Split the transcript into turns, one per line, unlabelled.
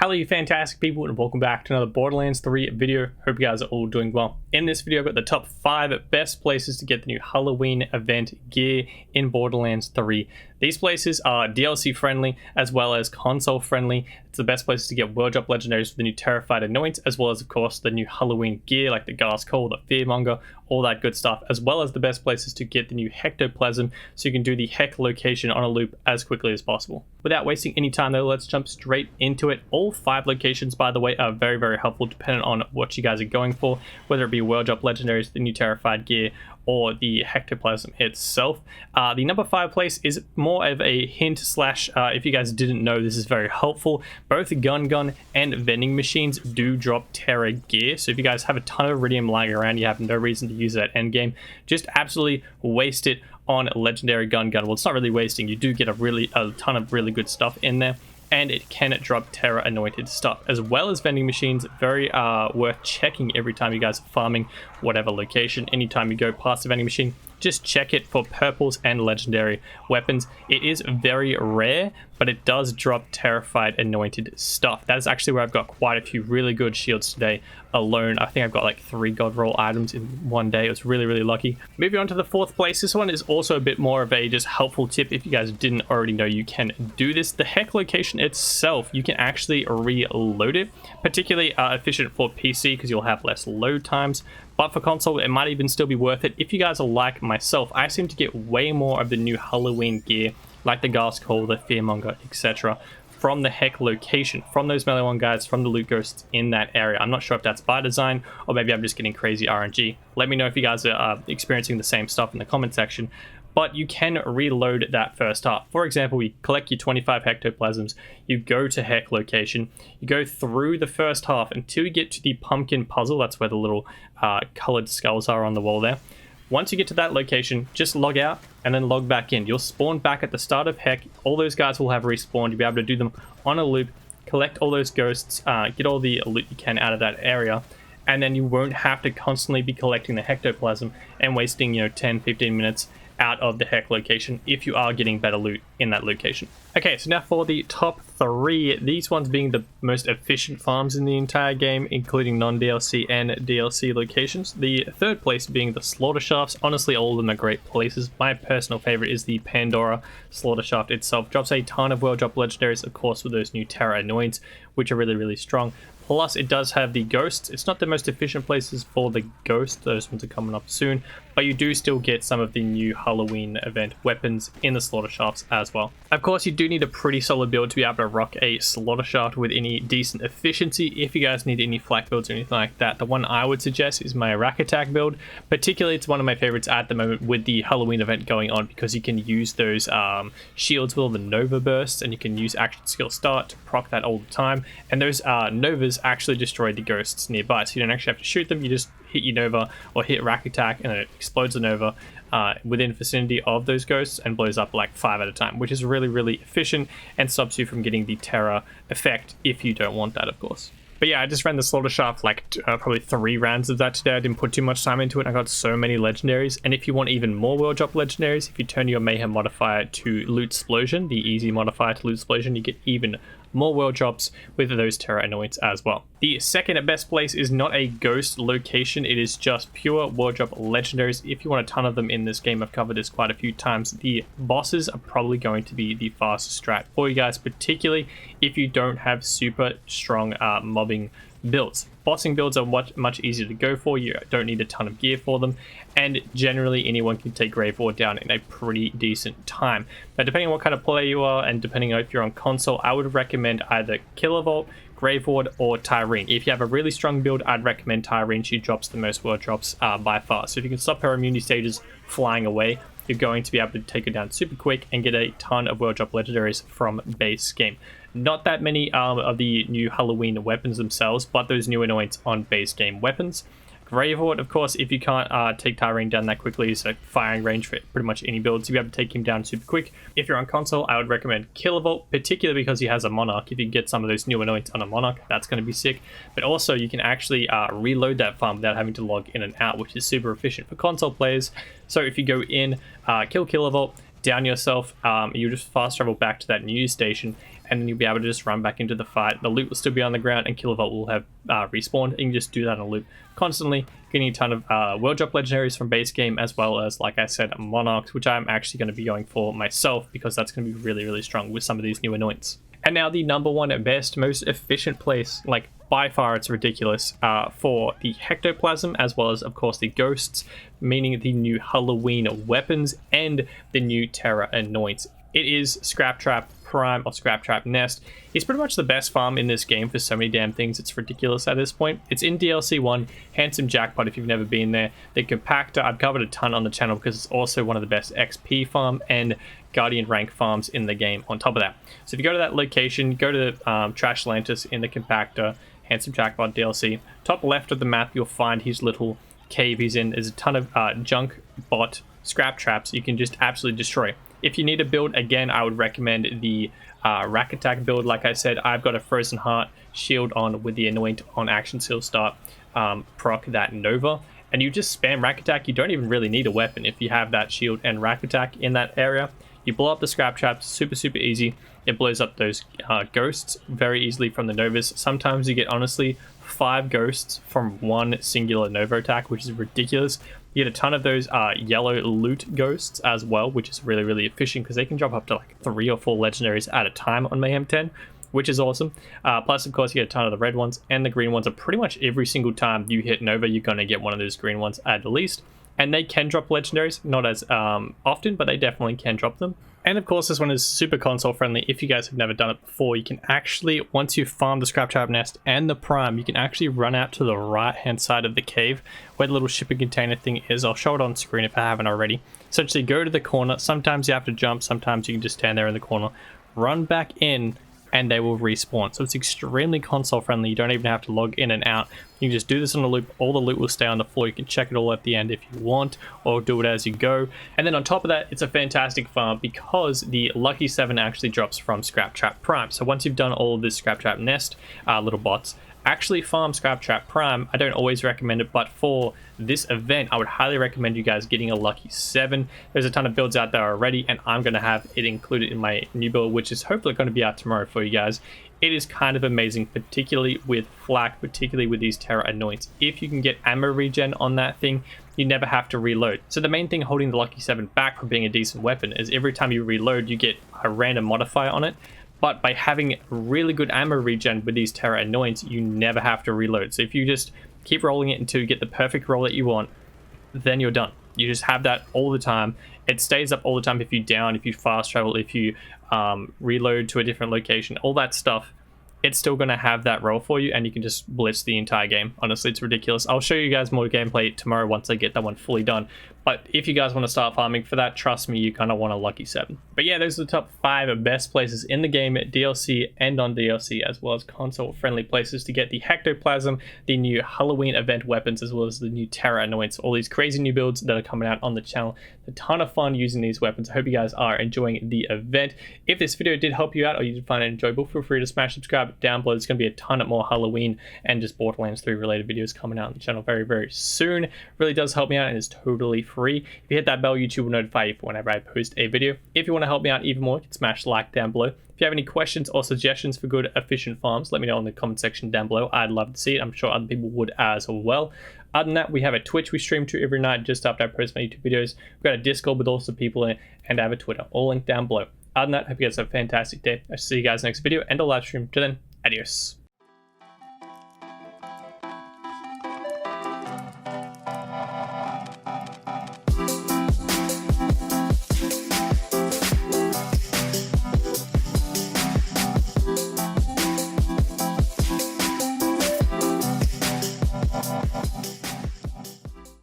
Hello you fantastic people and welcome back to another Borderlands 3 video. Hope you guys are all doing well. In this video I've got the top 5 best places to get the new Halloween event gear in Borderlands 3. These places are DLC friendly as well as console friendly. It's the best places to get world drop legendaries for the new Terrified Annoyance, as well as of course the new Halloween gear like the Gas Coal, the Fearmonger, all that good stuff, as well as the best places to get the new Hectoplasm so you can do the Heck location on a loop as quickly as possible. Without wasting any time though, let's jump straight into it. All 5 locations, by the way, are very helpful depending on what you guys are going for, whether it be world drop legendaries, the new Terrified gear, or the Hectoplasm itself. The number 5 place is more of a hint slash, if you guys didn't know, this is very helpful. Both Gun and vending machines do drop Terra gear, so if you guys have a ton of Iridium lying around, you have no reason to use that end game. Just absolutely waste it on legendary Gun. Well, it's not really wasting. You do get a ton of really good stuff in there, and it can drop Terra anointed stuff, as well as vending machines. Very worth checking every time you guys are farming whatever location. Anytime you go past a vending machine, just check it for purples and legendary weapons. It is very rare, but it does drop Terrified Anointed stuff. That is actually where I've got quite a few really good shields today alone. I think I've got like 3 god roll items in one day. It was really lucky. Moving on to the 4th place. This one is also a bit more of a just helpful tip if you guys didn't already know you can do this. The Heck location itself, you can actually reload it, particularly efficient for PC because you'll have less load times. But for console, it might even still be worth it. If you guys are like myself, I seem to get way more of the new Halloween gear, like the Gas Coal, the Fearmonger, etc., from the Heck location, from those melee one guys, from the loot ghosts in that area. I'm not sure if that's by design, or maybe I'm just getting crazy RNG. Let me know if you guys are experiencing the same stuff in the comment section. But you can reload that first half. For example, you collect your 25 Hectoplasms, you go to Heck location, you go through the first half until you get to the pumpkin puzzle. That's where the little colored skulls are on the wall there. Once you get to that location, just log out and then log back in. You'll spawn back at the start of Heck. All those guys will have respawned. You'll be able to do them on a loop, collect all those ghosts, get all the loot you can out of that area, and then you won't have to constantly be collecting the Hectoplasm and wasting 10-15 minutes out of the Heck location if you are getting better loot in that location. Okay, so now for the top 3, these ones being the most efficient farms in the entire game, including non-DLC and DLC locations. The 3rd place being the Slaughter Shafts. Honestly, all of them are great places. My personal favorite is the Pandora Slaughter Shaft itself. Drops a ton of world drop legendaries, of course, with those new Terra Annoyance, which are really strong. Plus, it does have the ghosts. It's not the most efficient places for the ghosts. Those ones are coming up soon. But you do still get some of the new Halloween event weapons in the Slaughter Shafts as well. Of course, you do need a pretty solid build to be able to rock a Slaughter Shaft with any decent efficiency. If you guys need any flak builds or anything like that, the one I would suggest is my Rack Attack build. Particularly, it's one of my favorites at the moment with the Halloween event going on, because you can use those shields with all the Nova bursts, and you can use action skill start to proc that all the time. And those Novas actually destroy the ghosts nearby, so you don't actually have to shoot them. You just hit your Nova or hit Rack Attack and it explodes the Nova within vicinity of those ghosts and blows up like 5 at a time, which is really efficient and stops you from getting the Terra effect if you don't want that, of course. But yeah, I just ran the Slaughter Shaft like probably 3 rounds of that today. I didn't put too much time into it. I got so many legendaries. And if you want even more world drop legendaries, if you turn your Mayhem modifier to Loot Explosion, the easy modifier to Loot Explosion, you get even more world drops with those Terra Annoyance as well. The 2nd best place is not a ghost location. It is just pure world drop legendaries. If you want a ton of them in this game, I've covered this quite a few times. The bosses are probably going to be the fastest strat for you guys, particularly if you don't have super strong mobbing builds. Bossing builds are much easier to go for. You don't need a ton of gear for them, and generally anyone can take Grave Ward down in a pretty decent time. Now, depending on what kind of player you are and depending on if you're on console, I would recommend either Killable, Grave Ward, or Tyrene. If you have a really strong build, I'd recommend Tyrene. She drops the most world drops by far. So if you can stop her immunity stages flying away, you're going to be able to take her down super quick and get a ton of world drop legendaries from base game. Not that many of the new Halloween weapons themselves, but those new annoyance on base game weapons. Grave Ward, of course, if you can't take Tyrene down that quickly, so firing range for pretty much any build, so you'll be able to take him down super quick. If you're on console, I would recommend Killable, particularly because he has a Monarch. If you get some of those new annoyance on a Monarch, that's going to be sick. But also, you can actually reload that farm without having to log in and out, which is super efficient for console players. So if you go in, kill Killable, down yourself, you just fast travel back to that news station, and then you'll be able to just run back into the fight. The loot will still be on the ground, and Killable will have respawned. You can just do that on a loop constantly, getting a ton of world drop legendaries from base game, as well as, like I said, monarchs, which I'm actually going to be going for myself because that's going to be really, really strong with some of these new anoints. And now the number one best, most efficient place, like by far it's ridiculous, for the Hectoplasm, as well as of course the ghosts, meaning the new Halloween weapons and the new Terra anoints. It is Scraptrap Prime or Scraptrap Nest. It's pretty much the best farm in this game for so many damn things. It's ridiculous at this point. It's in DLC 1, handsome jackpot if you've never been there. The compactor, I've covered a ton on the channel because it's also one of the best XP farm and Guardian rank farms in the game on top of that. So if you go to that location, go to the Trash Lantis in the compactor, handsome jackpot DLC. Top left of the map, you'll find his little cave he's in. There's a ton of junk bot scrap traps you can just absolutely destroy. If you need a build, again, I would recommend the rack attack build. Like I said, I've got a Frozen Heart shield on with the Anoint on Action Seal Start proc that Nova. And you just spam rack attack. You don't even really need a weapon if you have that shield and rack attack in that area. You blow up the scrap traps, super, super easy. It blows up those ghosts very easily from the Novas. Sometimes you get, honestly, 5 ghosts from one singular Nova attack, which is ridiculous. You get a ton of those yellow loot ghosts as well, which is really, really efficient because they can drop up to like 3 or 4 legendaries at a time on Mayhem 10, which is awesome. Plus, of course, you get a ton of the red ones, and the green ones are pretty much every single time you hit Nova, you're going to get one of those green ones at least. And they can drop legendaries, not as often, but they definitely can drop them. And of course, this one is super console friendly. If you guys have never done it before, you can actually, once you farm the Scraptrap Nest and the Prime, you can actually run out to the right hand side of the cave where the little shipping container thing is. I'll show it on screen if I haven't already. Essentially, go to the corner. Sometimes you have to jump, sometimes you can just stand there in the corner, run back in, and they will respawn. So it's extremely console friendly. You don't even have to log in and out. You can just do this on a loop. All the loot will stay on the floor. You can check it all at the end if you want, or do it as you go. And then on top of that, it's a fantastic farm because the Lucky 7 actually drops from Scraptrap Prime. So once you've done all of this Scraptrap Nest little bots, actually farm Scraptrap Prime. I don't always recommend it, but for this event, I would highly recommend you guys getting a Lucky 7. There's a ton of builds out there already, and I'm going to have it included in my new build, which is hopefully going to be out tomorrow for you guys. It is kind of amazing, particularly with Flak, particularly with these Terra Anoints. If you can get ammo regen on that thing, you never have to reload. So the main thing holding the Lucky 7 back from being a decent weapon is every time you reload, you get a random modifier on it. But by having really good ammo regen with these Terra Anoints, you never have to reload. So if you just keep rolling it until you get the perfect roll that you want, then you're done. You just have that all the time. It stays up all the time if you down, if you fast travel, if you reload to a different location, all that stuff. It's still going to have that roll for you, and you can just blitz the entire game. Honestly, it's ridiculous. I'll show you guys more gameplay tomorrow once I get that one fully done. But if you guys want to start farming for that, trust me, you're going to want a Lucky 7. But yeah, those are the top 5 best places in the game at DLC and on DLC, as well as console-friendly places to get the Hectoplasm, the new Halloween event weapons, as well as the new Terra Anoints, all these crazy new builds that are coming out on the channel. A ton of fun using these weapons. I hope you guys are enjoying the event. If this video did help you out or you did find it enjoyable, feel free to smash subscribe down below. There's going to be a ton of more Halloween and just Borderlands 3 related videos coming out on the channel very, very soon. It really does help me out, and it's totally free. If you hit that bell, YouTube will notify you for whenever I post a video. If you want to help me out even more, you can smash like down below. If you have any questions or suggestions for good, efficient farms, let me know in the comment section down below. I'd love to see it. I'm sure other people would as well. Other than that, we have a Twitch we stream to every night just after I post my YouTube videos. We've got a Discord with lots of people in it, and I have a Twitter, all linked down below. Other than that, I hope you guys have a fantastic day. I'll see you guys next video and a live stream. Till then, adios.